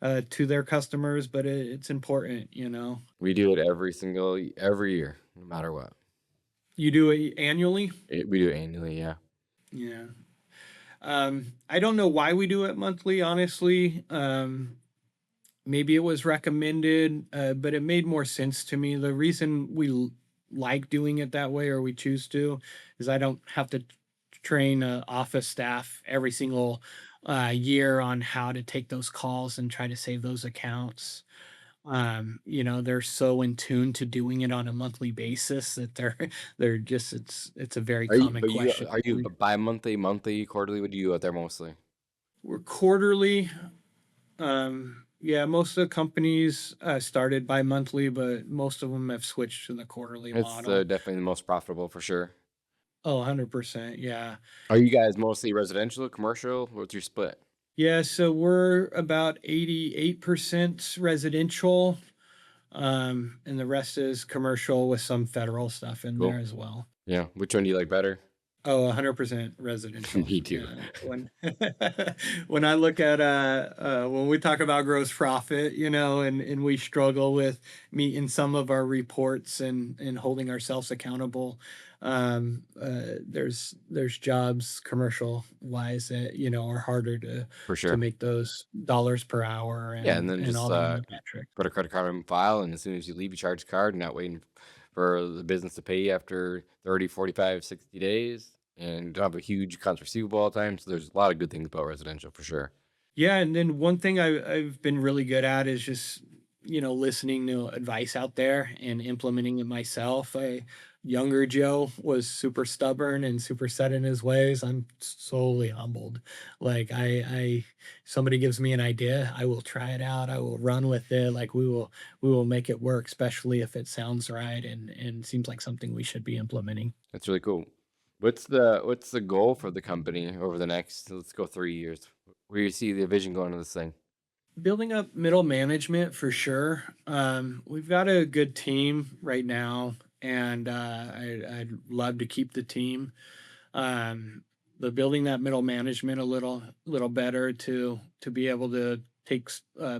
to their customers, but it's important, We do it every year, no matter what. You do it annually? We do it annually, yeah. Yeah. I don't know why we do it monthly, honestly. maybe it was recommended, but it made more sense to me. The reason we like doing it that way, or we choose to, is I don't have to train office staff every single year on how to take those calls and try to save those accounts. They're so in tune to doing it on a monthly basis that they're just it's a very common question. Are you bi-monthly, monthly, quarterly? What do you out there mostly? We're quarterly. Yeah, most of the companies started bi-monthly, but most of them have switched to the quarterly It's model. definitely the most profitable for sure. Oh, 100%. Yeah. Are you guys mostly residential, commercial? What's your split? Yeah, so we're about 88% residential, and the rest is commercial with some federal stuff in Cool. there as well. Yeah. Which one do you like better? Oh, 100% residential. Me too. Yeah. When I look at when we talk about gross profit, and we struggle with meeting some of our reports and holding ourselves accountable, there's jobs commercial wise that are harder to For sure. make those dollars per hour Yeah, and then and just all the other metrics. put a credit card on file, and as soon as you leave, you charge the card, not waiting for the business to pay you after 30, 45, 60 days, and don't have a huge accounts receivable all the time. So there's a lot of good things about residential for sure. Yeah, and then one thing I've been really good at is just listening to advice out there and implementing it myself. Younger Joe was super stubborn and super set in his ways. I'm solely humbled. Like somebody gives me an idea, I will try it out. I will run with it. Like we will make it work, especially if it sounds right and seems like something we should be implementing. That's really cool. What's the goal for the company over the next, let's go 3 years? Where you see the vision going to this thing? Building up middle management for sure. We've got a good team right now, and I'd love to keep the team. But building that middle management a little better to be able to take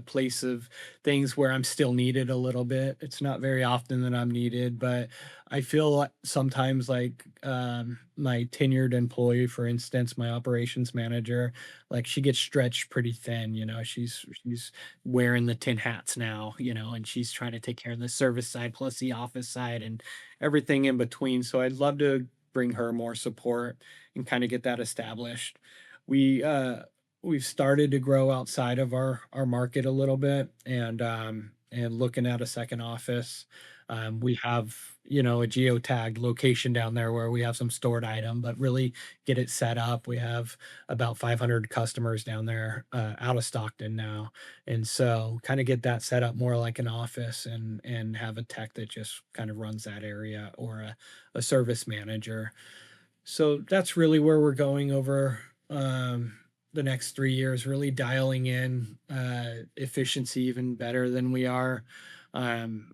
place of things where I'm still needed a little bit. It's not very often that I'm needed, but I feel like sometimes like my tenured employee, for instance, my operations manager, like she gets stretched pretty thin. She's wearing the 10 hats now, and she's trying to take care of the service side plus the office side and everything in between. So I'd love to bring her more support and kind of get that established. We've started to grow outside of our market a little bit, and looking at a second office. We have a geotagged location down there where we have some stored item, but really get it set up. We have about 500 customers down there out of Stockton now, and so kind of get that set up more like an office and have a tech that just kind of runs that area, or a service manager. So that's really where we're going over the next 3 years, really dialing in efficiency even better than we are.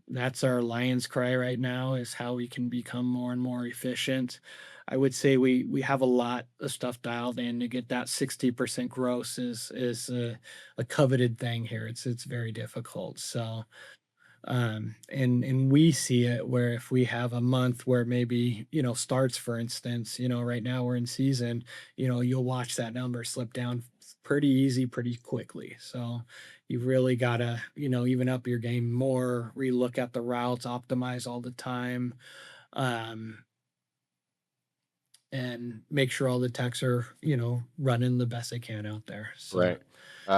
That's our lion's cry right now, is how we can become more and more efficient. I would say we have a lot of stuff dialed in to get that 60% gross is a coveted thing here. It's very difficult. So and we see it where if we have a month where maybe starts, for instance, right now we're in season, you'll watch that number slip down pretty easy pretty quickly. So you've really got to even up your game more, relook at the routes, optimize all the time, and make sure all the techs are running the best they can out there. So Right.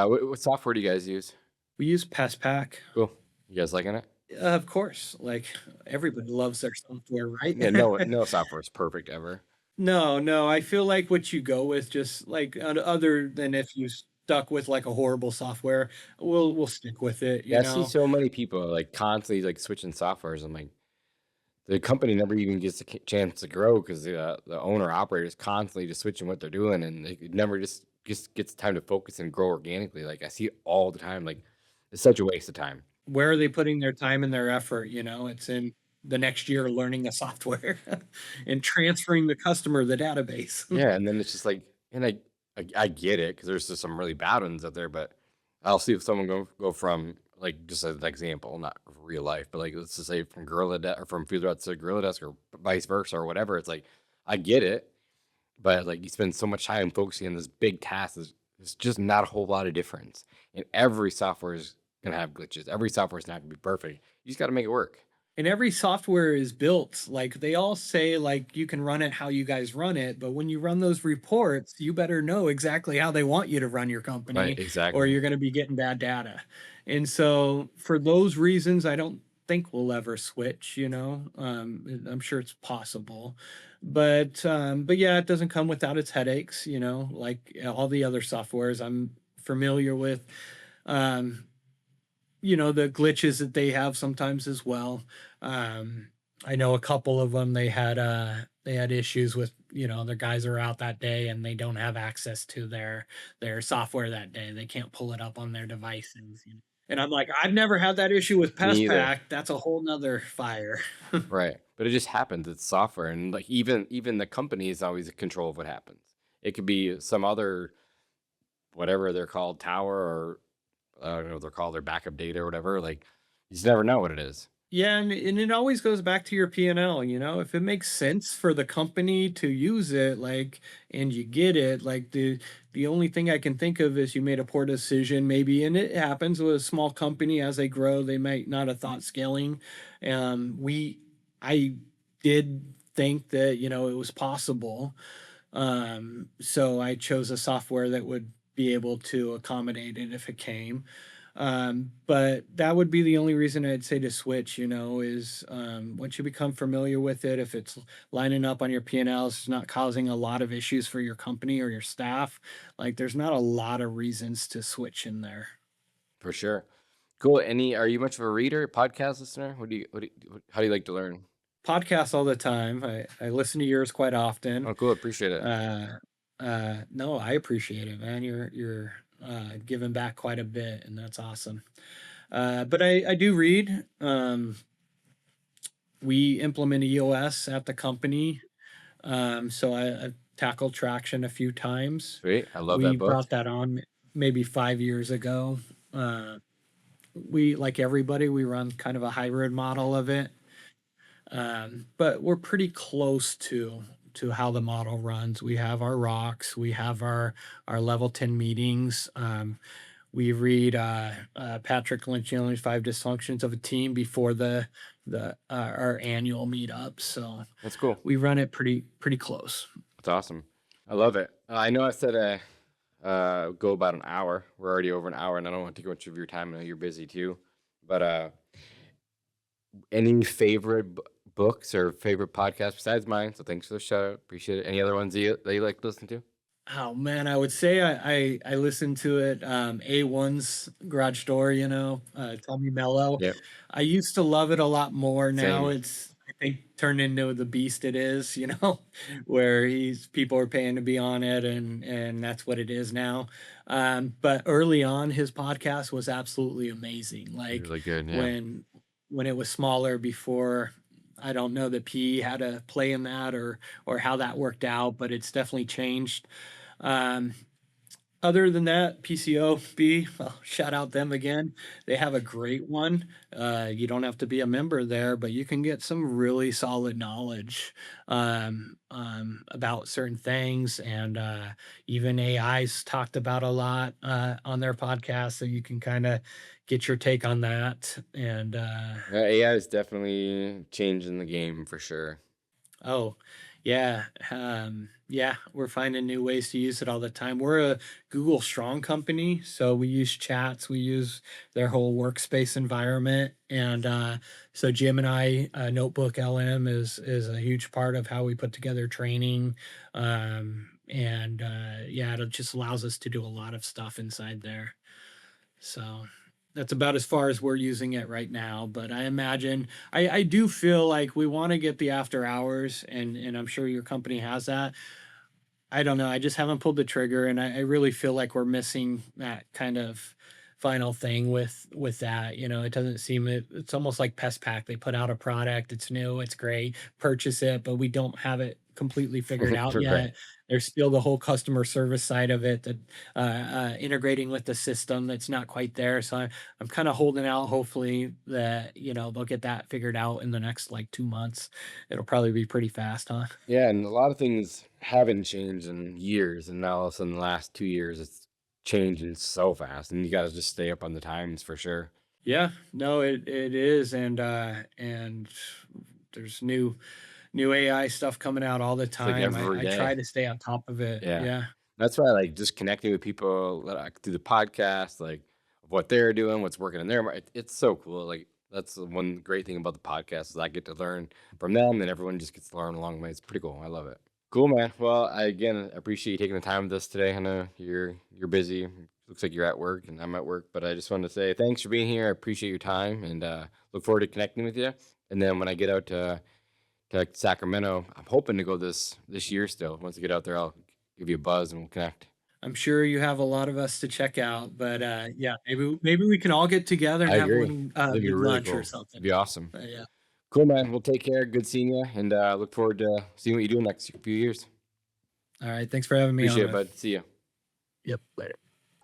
What software do you guys use? we use Pest Pack. Cool. You guys liking it? Of course, like everybody loves their software, right? Yeah, no software is perfect ever. No, I feel like what you go with, just like other than if you stuck with like a horrible software, we'll stick with it, Yeah, I see so many people like constantly like switching softwares. I'm like, the company never even gets a chance to grow because the owner operator is constantly just switching what they're doing, and it never just gets time to focus and grow organically. Like I see it all the time. Like it's such a waste of time. Where are they putting their time and their effort? It's in the next year learning a software and transferring the customer the database. Yeah, and then it's just like, and I get it because there's just some really bad ones out there, but I'll see if someone go from like just as an example, not real life, but like let's just say from Gorilla Desk or from Field Routes to Gorilla Desk or vice versa or whatever. It's like I get it, but like you spend so much time focusing on this big task. There's just not a whole lot of difference, and every software's going to have glitches. Every software is not going to be perfect. You just got to make it work. And every software is built, like they all say, like you can run it how you guys run it, but when you run those reports, you better know exactly how they want you to run your Right, company, or exactly. you're going to be getting bad data. And so for those reasons, I don't think we'll ever switch, I'm sure it's possible, but yeah, it doesn't come without its headaches, like all the other softwares I'm familiar with. Um, the glitches that they have sometimes as well. Um, I know a couple of them, they had issues with, their guys are out that day and they don't have access to their software that day. They can't pull it up on their devices. And I'm like, I've never had that issue with Me either. PestPack. That's a whole nother fire. Right. But it just happens. It's software. And like even the company is always in control of what happens. It could be some other, whatever they're called, tower, or I don't know what they're called, their backup data or whatever. Like, you just never know what it is. Yeah, and it always goes back to your P&L, if it makes sense for the company to use it, like, and you get it, like the only thing I can think of is you made a poor decision maybe, and it happens with a small company as they grow, they might not have thought scaling. I did think that, it was possible. So I chose a software that would be able to accommodate it if it came. But that would be the only reason I'd say to switch, is once you become familiar with it, if it's lining up on your P&Ls, it's not causing a lot of issues for your company or your staff, like there's not a lot of reasons to switch in there. For sure. Cool. Are you much of a reader, podcast listener? How do you like to learn? Podcasts all the time. I listen to yours quite often. Oh, cool. Appreciate it. No, I appreciate it, man. You're giving back quite a bit, and that's awesome. But I do read. We implement EOS at the company, so I've tackled traction a few times. Sweet. I love We that book. brought that on maybe 5 years ago. We, like everybody, we run kind of a hybrid model of it, but we're pretty close to how the model runs. We have our rocks, we have our level 10 meetings. We read Patrick Lencioni's 5 Dysfunctions of a Team before our annual meetup. So That's cool. we run it pretty close. That's awesome. I love it. I know I said go about an hour. We're already over an hour, and I don't want to take much of your time. I know you're busy too. But any favorite books or favorite podcasts besides mine? So thanks for the shout out. Appreciate it. Any other ones that you like to listen to? Oh man, I would say I listen to it. A1's Garage Door, Tommy Mello. Yep. I used to love it a lot more. Now Same. it's, I think, turned into the beast it is, where people are paying to be on it, and that's what it is now. But early on, his podcast was absolutely amazing. Like Really good. Yeah. when it was smaller before. I don't know that PE had a play in that or how that worked out, but it's definitely changed. Other than that, PCOB, well, shout out them again. They have a great one. You don't have to be a member there, but you can get some really solid knowledge about certain things. And even AI's talked about a lot on their podcast, so you can kind of get your take on that. And AI is definitely changing the game for sure. oh, yeah. Yeah, we're finding new ways to use it all the time. We're a Google Strong company, so we use chats, we use their whole workspace environment. And so Jim and I, Notebook LM is a huge part of how we put together training. And yeah, it just allows us to do a lot of stuff inside there. So that's about as far as we're using it right now. But I imagine I do feel like we want to get the after hours, and I'm sure your company has that. I don't know. I just haven't pulled the trigger, and I really feel like we're missing that kind of final thing with that. It doesn't seem it's almost like Pest Pack. They put out a product, it's new, it's great, purchase it, but we don't have it completely figured out Right. yet. There's still the whole customer service side of it, that integrating with the system that's not quite there. So I'm kind of holding out, hopefully that they'll get that figured out in the next like 2 months. It'll probably be pretty fast, huh? Yeah, and a lot of things haven't changed in years, and now all of a sudden, the last 2 years, it's changing so fast, and you got to just stay up on the times for sure. Yeah, no, it is, and there's new AI stuff coming out all the Like time. every I day. try to stay on top of it. Yeah. Yeah. That's why I like just connecting with people like through the podcast, like what they're doing, what's working in their market. It's so cool. Like that's the one great thing about the podcast is I get to learn from them, and everyone just gets to learn along the way. It's pretty cool. I love it. Cool, man. Well, I again appreciate you taking the time with us today. I know you're busy. Looks like you're at work and I'm at work, but I just wanted to say thanks for being here. I appreciate your time and look forward to connecting with you. And then when I get out to Sacramento, I'm hoping to go this year still. Once I get out there, I'll give you a buzz and we'll connect. I'm sure you have a lot of us to check out, but yeah, maybe we can all get together and I have agree. one That'd be good really lunch cool. or something. It'd be awesome. But yeah. Cool, man. Well, take care. Good seeing you, and look forward to seeing what you do in the next few years. All right. Thanks for having me Appreciate on. it, bud. See you. Yep. Later.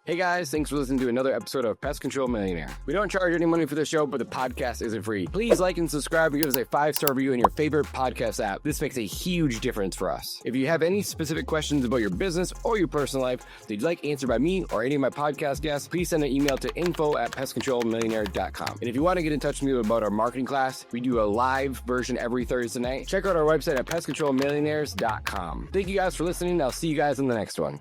Hey guys, thanks for listening to another episode of Pest Control Millionaire. We don't charge any money for the show, but the podcast isn't free. Please like and subscribe and give us a 5-star review in your favorite podcast app. This makes a huge difference for us. If you have any specific questions about your business or your personal life that you'd like answered by me or any of my podcast guests, please send an email to info@pestcontrolmillionaire.com. And if you want to get in touch with me about our marketing class, we do a live version every Thursday night. Check out our website at pestcontrolmillionaires.com. Thank you guys for listening. I'll see you guys in the next one.